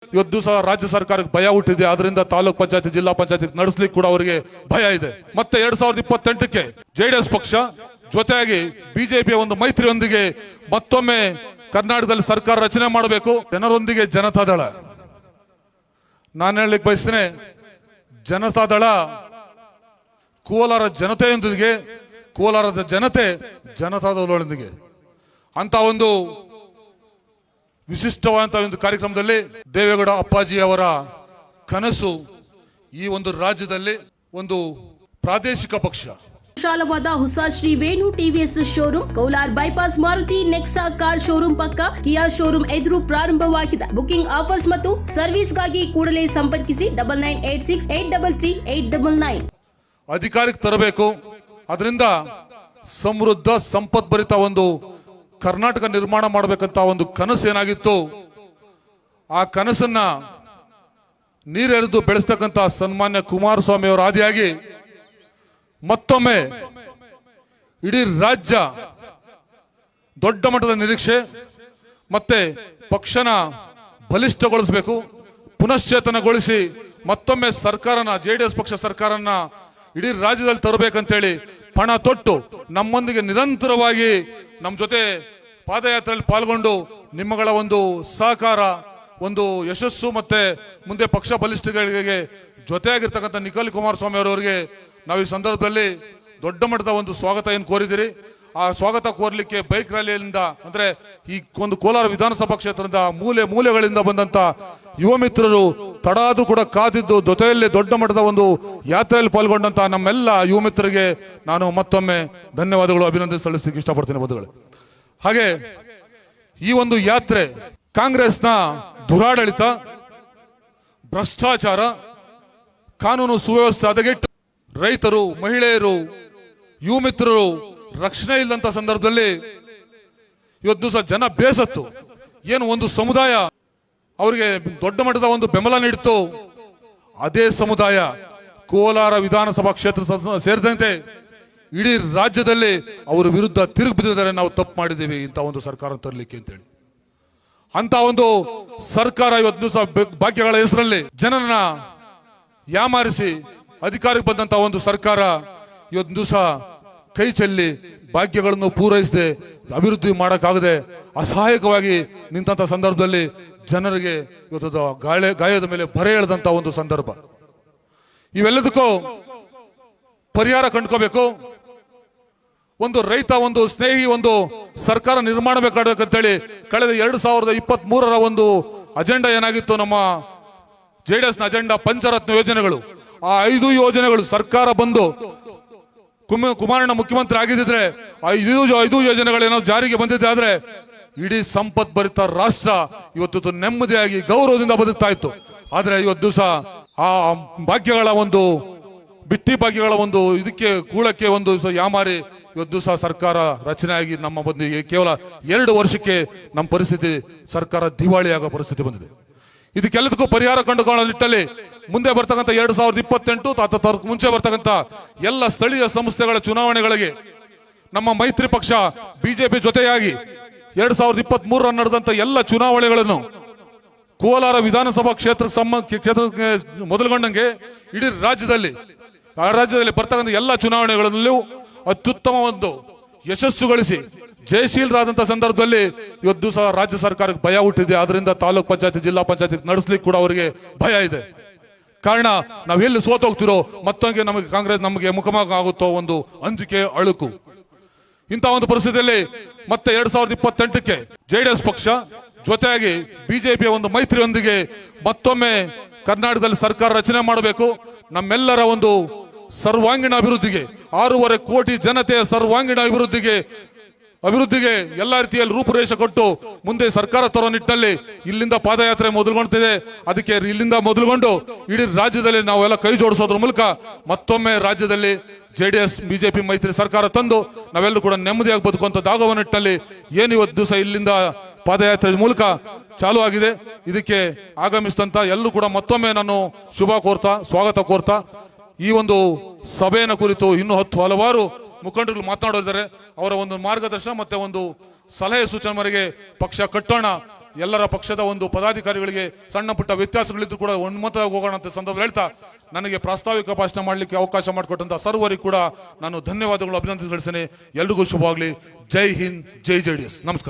ಇವತ್ತು ದಿವಸ ರಾಜ್ಯ ಸರ್ಕಾರಕ್ಕೆ ಭಯ ಹುಟ್ಟಿದೆ. ಅದರಿಂದ ತಾಲೂಕ್ ಪಂಚಾಯತಿ ಜಿಲ್ಲಾ ಪಂಚಾಯತಿ ನಡೆಸಲಿಕ್ಕೆ ಕೂಡ ಅವರಿಗೆ ಭಯ ಇದೆ. ಮತ್ತೆ 2028ಕ್ಕೆ ಜೆಡಿಎಸ್ ಪಕ್ಷ ಜೊತೆಯಾಗಿ ಬಿಜೆಪಿಯ ಒಂದು ಮೈತ್ರಿಯೊಂದಿಗೆ ಮತ್ತೊಮ್ಮೆ ಕರ್ನಾಟಕದಲ್ಲಿ ಸರ್ಕಾರ ರಚನೆ ಮಾಡಬೇಕು. ಜನರೊಂದಿಗೆ ಜನತಾದಳ, ನಾನು ಹೇಳಲಿಕ್ಕೆ ಬಯಸ್ತೇನೆ, ಜನತಾದಳ ಕೋಲಾರ ಜನತೆಯೊಂದಿಗೆ, ಕೋಲಾರದ ಜನತೆ ಜನತಾದಳದೊಂದಿಗೆ ಅಂತ ಒಂದು ವಿಶಿಷ್ಟವಾದಂತಹ ಒಂದು ಕಾರ್ಯಕ್ರಮದಲ್ಲಿ ದೇವೇಗೌಡ ಅಪ್ಪಾಜಿ ಅವರ ಕನಸು ಈ ಒಂದು ರಾಜ್ಯದಲ್ಲಿ ಒಂದು ಪ್ರಾದೇಶಿಕ ಪಕ್ಷ. ವಿಶಾಲವಾದ ಹೊಸ Shri Venu TVS showroom Kaular bypass Maruti Nexa car showroom ಪಕ್ಕ ಕಿಯಾ ಶೋರೂಮ್ ಎದುರು ಪ್ರಾರಂಭವಾಗಿದೆ. ಬುಕಿಂಗ್ ಆಫರ್ಸ್ ಮತ್ತು ಸರ್ವಿಸ್ಗಾಗಿ ಕೂಡಲೇ ಸಂಪರ್ಕಿಸಿ 9986833899. ಅಧಿಕಾರಕ್ಕೆ ತರಬೇಕು. ಅದರಿಂದ ಸಮೃದ್ಧ ಸಂಪದ್ಭರಿತ ಒಂದು ಕರ್ನಾಟಕ ನಿರ್ಮಾಣ ಮಾಡಬೇಕಂತ ಒಂದು ಕನಸು ಏನಾಗಿತ್ತು, ಆ ಕನಸನ್ನ ನೀರೆರೆದು ಬೆಳೆಸ್ತಕ್ಕಂಥ ಸನ್ಮಾನ್ಯ ಕುಮಾರಸ್ವಾಮಿ ಅವರ ಆದಿಯಾಗಿ ಮತ್ತೊಮ್ಮೆ ಇಡೀ ರಾಜ್ಯ ದೊಡ್ಡ ಮಟ್ಟದ ನಿರೀಕ್ಷೆ ಮತ್ತೆ ಪಕ್ಷನ ಬಲಿಷ್ಠಗೊಳಿಸಬೇಕು, ಪುನಶ್ಚೇತನಗೊಳಿಸಿ ಮತ್ತೊಮ್ಮೆ ಸರ್ಕಾರನ, ಜೆಡಿಎಸ್ ಪಕ್ಷ ಸರ್ಕಾರನ ಇಡೀ ರಾಜ್ಯದಲ್ಲಿ ತರಬೇಕಂತೇಳಿ ಪಣ ತೊಟ್ಟು ನಮ್ಮೊಂದಿಗೆ ನಿರಂತರವಾಗಿ ನಮ್ಮ ಜೊತೆ ಪಾದಯಾತ್ರೆಯಲ್ಲಿ ಪಾಲ್ಗೊಂಡು ನಿಮ್ಮಗಳ ಒಂದು ಸಹಕಾರ, ಒಂದು ಯಶಸ್ಸು ಮತ್ತೆ ಮುಂದೆ ಪಕ್ಷ ಬಲಿಷ್ಠಗಳಿಗೆ ಜೊತೆಯಾಗಿರ್ತಕ್ಕಂಥ ನಿಖಿಲ್ ಕುಮಾರಸ್ವಾಮಿ ಅವರವರಿಗೆ ನಾವು ಈ ಸಂದರ್ಭದಲ್ಲಿ ದೊಡ್ಡ ಮಟ್ಟದ ಒಂದು ಸ್ವಾಗತ ಏನು ಕೋರಿದಿರಿ. ಆ ಸ್ವಾಗತ ಕೋರ್ಲಿಕ್ಕೆ ಬೈಕ್ ರ್ಯಾಲಿಯಿಂದ, ಅಂದ್ರೆ ಈ ಒಂದು ಕೋಲಾರ ವಿಧಾನಸಭಾ ಕ್ಷೇತ್ರದ ಮೂಲೆ ಮೂಲೆಗಳಿಂದ ಬಂದಂತ ಯುವ ಮಿತ್ರರು ತಡಾದ್ರೂ ಕೂಡ ಕಾದಿದ್ದು ಜೊತೆಯಲ್ಲಿ ದೊಡ್ಡ ಮಟ್ಟದ ಒಂದು ಯಾತ್ರೆಯಲ್ಲಿ ಪಾಲ್ಗೊಂಡಂತ ನಮ್ಮೆಲ್ಲ ಯುವ ಮಿತ್ರರಿಗೆ ನಾನು ಮತ್ತೊಮ್ಮೆ ಧನ್ಯವಾದಗಳು, ಅಭಿನಂದನೆ ಸಲ್ಲಿಸಲಿಕ್ಕೆ ಇಷ್ಟಪಡ್ತೀನಿ ಬಂಧುಗಳೇ. ಹಾಗೆ ಈ ಒಂದು ಯಾತ್ರೆ ಕಾಂಗ್ರೆಸ್ನ ದುರಾಡಳಿತ, ಭ್ರಷ್ಟಾಚಾರ, ಕಾನೂನು ಸುವ್ಯವಸ್ಥೆ ಹದಗೆಟ್ಟು ರೈತರು, ಮಹಿಳೆಯರು, ಯುವ ಮಿತ್ರರು ರಕ್ಷಣೆ ಇಲ್ಲದಂತ ಸಂದರ್ಭದಲ್ಲಿ ಇವತ್ತು ದಿವಸ ಜನ ಬೇಸತ್ತು. ಏನು ಒಂದು ಸಮುದಾಯ ಅವರಿಗೆ ದೊಡ್ಡ ಮಟ್ಟದ ಒಂದು ಬೆಂಬಲ ನೀಡಿತ್ತು, ಅದೇ ಸಮುದಾಯ ಕೋಲಾರ ವಿಧಾನಸಭಾ ಕ್ಷೇತ್ರ ಸೇರಿದಂತೆ ಇಡೀ ರಾಜ್ಯದಲ್ಲಿ ಅವರ ವಿರುದ್ಧ ತಿರುಗಿ ಬಿದ್ದಿದ್ದಾರೆ. ನಾವು ತಪ್ಪು ಮಾಡಿದ್ದೀವಿ ಇಂಥ ಒಂದು ಸರ್ಕಾರ ತರಲಿಕ್ಕೆ ಅಂತೇಳಿ. ಅಂತ ಒಂದು ಸರ್ಕಾರ ಇವತ್ತು ದಿವಸ ಭಾಗ್ಯಗಳ ಹೆಸರಲ್ಲಿ ಜನರನ್ನ ಯಾಮಾರಿಸಿ ಅಧಿಕಾರಕ್ಕೆ ಬಂದಂತ ಒಂದು ಸರ್ಕಾರ ಇವತ್ತು ದಿವಸ ಕೈ ಚೆಲ್ಲಿ ಭಾಗ್ಯಗಳನ್ನು ಪೂರೈಸದೆ ಅಭಿವೃದ್ಧಿ ಮಾಡಕ್ಕಾಗದೆ ಅಸಹಾಯಕವಾಗಿ ನಿಂತ ಸಂದರ್ಭದಲ್ಲಿ ಜನರಿಗೆ ಇವತ್ತು ಗಾಯದ ಮೇಲೆ ಬರೆ ಎಳೆದಂತ ಒಂದು ಸಂದರ್ಭ. ಇವೆಲ್ಲದಕ್ಕೂ ಪರಿಹಾರ ಕಂಡುಕೋಬೇಕು. ಒಂದು ರೈತ, ಒಂದು ಸ್ನೇಹಿ, ಒಂದು ಸರ್ಕಾರ ನಿರ್ಮಾಣ ಬೇಕಾಗಬೇಕಂತೇಳಿ ಕಳೆದ 2023ರ ಒಂದು ಅಜೆಂಡಾ ಏನಾಗಿತ್ತು, ನಮ್ಮ ಜೆಡಿಎಸ್ ನ ಅಜೆಂಡಾ ಪಂಚರತ್ನ ಯೋಜನೆಗಳು. ಆ 5 ಯೋಜನೆಗಳು ಸರ್ಕಾರ ಬಂದು ಕುಮಾರಣ್ಣ ಮುಖ್ಯಮಂತ್ರಿ ಆಗಿದ್ರೆ 5 ಯೋಜನೆಗಳೇನಾದ್ರು ಜಾರಿಗೆ ಬಂದಿದೆ ಆದ್ರೆ ಇಡೀ ಸಂಪದ್ಭರಿತ ರಾಷ್ಟ್ರ ಇವತ್ತು ನೆಮ್ಮದಿಯಾಗಿ ಗೌರವದಿಂದ ಬದುಕ್ತಾ ಇತ್ತು. ಆದ್ರೆ ಇವತ್ತು ದಿವಸ ಆ ಭಾಗ್ಯಗಳ ಒಂದು ಬಿಟ್ಟಿ ಭಾಗ್ಯಗಳ ಒಂದು ಇದಕ್ಕೆ ಕೂಳಕ್ಕೆ ಒಂದು ಯಾಮಾರಿ ಇವತ್ತು ದಿವಸ ಸರ್ಕಾರ ರಚನೆ ಆಗಿ ನಮ್ಮ ಬಂದು ಕೇವಲ 2 ವರ್ಷಕ್ಕೆ ನಮ್ಮ ಪರಿಸ್ಥಿತಿ, ಸರ್ಕಾರ ದಿವಾಳಿಯಾಗೋ ಪರಿಸ್ಥಿತಿ ಬಂದಿದೆ. ಇದಕ್ಕೆಲ್ಲದಕ್ಕೂ ಪರಿಹಾರ ಕಂಡುಕೊಳ್ಳೋ ನಿಟ್ಟಲ್ಲಿ ಮುಂದೆ ಬರ್ತಕ್ಕಂಥ 2028 ಮುಂಚೆ ಬರ್ತಕ್ಕಂಥ ಎಲ್ಲ ಸ್ಥಳೀಯ ಸಂಸ್ಥೆಗಳ ಚುನಾವಣೆಗಳಿಗೆ ನಮ್ಮ ಮೈತ್ರಿ ಪಕ್ಷ ಬಿಜೆಪಿ ಜೊತೆಯಾಗಿ 2023 ನಡೆದಂತ ಎಲ್ಲ ಚುನಾವಣೆಗಳನ್ನು ಕೋಲಾರ ವಿಧಾನಸಭಾ ಕ್ಷೇತ್ರಕ್ಕೆ ಮೊದಲುಗೊಂಡಂಗೆ ಇಡೀ ರಾಜ್ಯದಲ್ಲಿ ಬರ್ತಕ್ಕಂಥ ಎಲ್ಲ ಚುನಾವಣೆಗಳಲ್ಲೂ ಅತ್ಯುತ್ತಮ ಒಂದು ಯಶಸ್ಸುಗಳಿಸಿ ಜಯಶೀಲರಾದಂತಹ ಸಂದರ್ಭದಲ್ಲಿ ಇವತ್ತು ದಿವಸ ರಾಜ್ಯ ಸರ್ಕಾರಕ್ಕೆ ಭಯ ಹುಟ್ಟಿದೆ. ಅದರಿಂದ ತಾಲೂಕ್ ಪಂಚಾಯತಿ ಜಿಲ್ಲಾ ಪಂಚಾಯತಿ ನಡೆಸಲಿಕ್ಕೆ ಕೂಡ ಅವರಿಗೆ ಭಯ ಇದೆ. ಕಾರಣ ನಾವು ಎಲ್ಲಿ ಸೋತೋಗ್ತಿರೋ, ಮತ್ತೊಂಗೆ ನಮಗೆ ಕಾಂಗ್ರೆಸ್ ನಮಗೆ ಮುಖಮುಖ ಆಗುತ್ತೋ ಒಂದು ಅಂಜಿಕೆ, ಅಳುಕು. ಇಂಥ ಒಂದು ಪರಿಸ್ಥಿತಿಯಲ್ಲಿ ಮತ್ತೆ 2028ಕ್ಕೆ ಜೆಡಿಎಸ್ ಪಕ್ಷ ಜೊತೆಯಾಗಿ ಬಿಜೆಪಿಯ ಒಂದು ಮೈತ್ರಿಯೊಂದಿಗೆ ಮತ್ತೊಮ್ಮೆ ಕರ್ನಾಟಕದಲ್ಲಿ ಸರ್ಕಾರ ರಚನೆ ಮಾಡಬೇಕು. ನಮ್ಮೆಲ್ಲರ ಒಂದು ಸರ್ವಾಂಗೀಣ ಅಭಿವೃದ್ಧಿಗೆ, 6.5 ಕೋಟಿ ಜನತೆಯ ಸರ್ವಾಂಗೀಣ ಅಭಿವೃದ್ಧಿಗೆ ಎಲ್ಲ ರೀತಿಯಲ್ಲಿ ರೂಪುರೇಷೆ ಕೊಟ್ಟು ಮುಂದೆ ಸರ್ಕಾರ ತರೋ ನಿಟ್ಟಿನಲ್ಲಿ ಇಲ್ಲಿಂದ ಪಾದಯಾತ್ರೆ ಮೊದಲುಗೊಳ್ತಿದೆ. ಅದಕ್ಕೆ ಇಲ್ಲಿಂದ ಮೊದಲುಗೊಂಡು ಇಡೀ ರಾಜ್ಯದಲ್ಲಿ ನಾವೆಲ್ಲ ಕೈ ಜೋಡಿಸೋದ್ರ ಮೂಲಕ ಮತ್ತೊಮ್ಮೆ ರಾಜ್ಯದಲ್ಲಿ ಜೆಡಿಎಸ್ ಬಿಜೆಪಿ ಮೈತ್ರಿ ಸರ್ಕಾರ ತಂದು ನಾವೆಲ್ಲರೂ ಕೂಡ ನೆಮ್ಮದಿಯಾಗಿ ಬದುಕುವಂತದ್ದಾಗುವ ನಿಟ್ಟಿನಲ್ಲಿ ಏನು ಇವತ್ತು ದಿವಸ ಇಲ್ಲಿಂದ ಪಾದಯಾತ್ರೆ ಮೂಲಕ ಚಾಲು ಆಗಿದೆ. ಇದಕ್ಕೆ ಆಗಮಿಸಿದಂತ ಎಲ್ಲರೂ ಕೂಡ ಮತ್ತೊಮ್ಮೆ ನಾನು ಶುಭ ಕೋರ್ತಾ, ಸ್ವಾಗತ ಕೋರ್ತಾ, ಈ ಒಂದು ಸಭೆಯನ್ನು ಕುರಿತು ಇನ್ನೂ 10 ಹಲವಾರು ಮುಖಂಡರು ಮಾತನಾಡಿದ್ದಾರೆ. ಅವರ ಒಂದು ಮಾರ್ಗದರ್ಶನ ಮತ್ತೆ ಒಂದು ಸಲಹೆ ಸೂಚನೆ ಮೇರೆಗೆ ಪಕ್ಷ ಕಟ್ಟೋಣ, ಎಲ್ಲರ ಪಕ್ಷದ ಒಂದು ಪದಾಧಿಕಾರಿಗಳಿಗೆ ಸಣ್ಣ ಪುಟ್ಟ ವ್ಯತ್ಯಾಸಗಳಿದ್ದು ಕೂಡ ಒಮ್ಮತವಾಗಿ ಹೋಗೋಣ ಅಂತ ಸಂದರ್ಭ ಹೇಳ್ತಾ ನನಗೆ ಪ್ರಾಸ್ತಾವಿಕ ಭಾಷಣ ಮಾಡಲಿಕ್ಕೆ ಅವಕಾಶ ಮಾಡಿಕೊಟ್ಟಂತ ಸರ್ವರಿಗೂ ಕೂಡ ನಾನು ಧನ್ಯವಾದಗಳು ಅಭಿನಂದನೆ ತಿಳಿಸ್ತೇನೆ. ಎಲ್ರಿಗೂ ಶುಭವಾಗಲಿ. ಜೈ ಹಿಂದ್, ಜೈ ಜೆಡಿಎಸ್. ನಮಸ್ಕಾರ.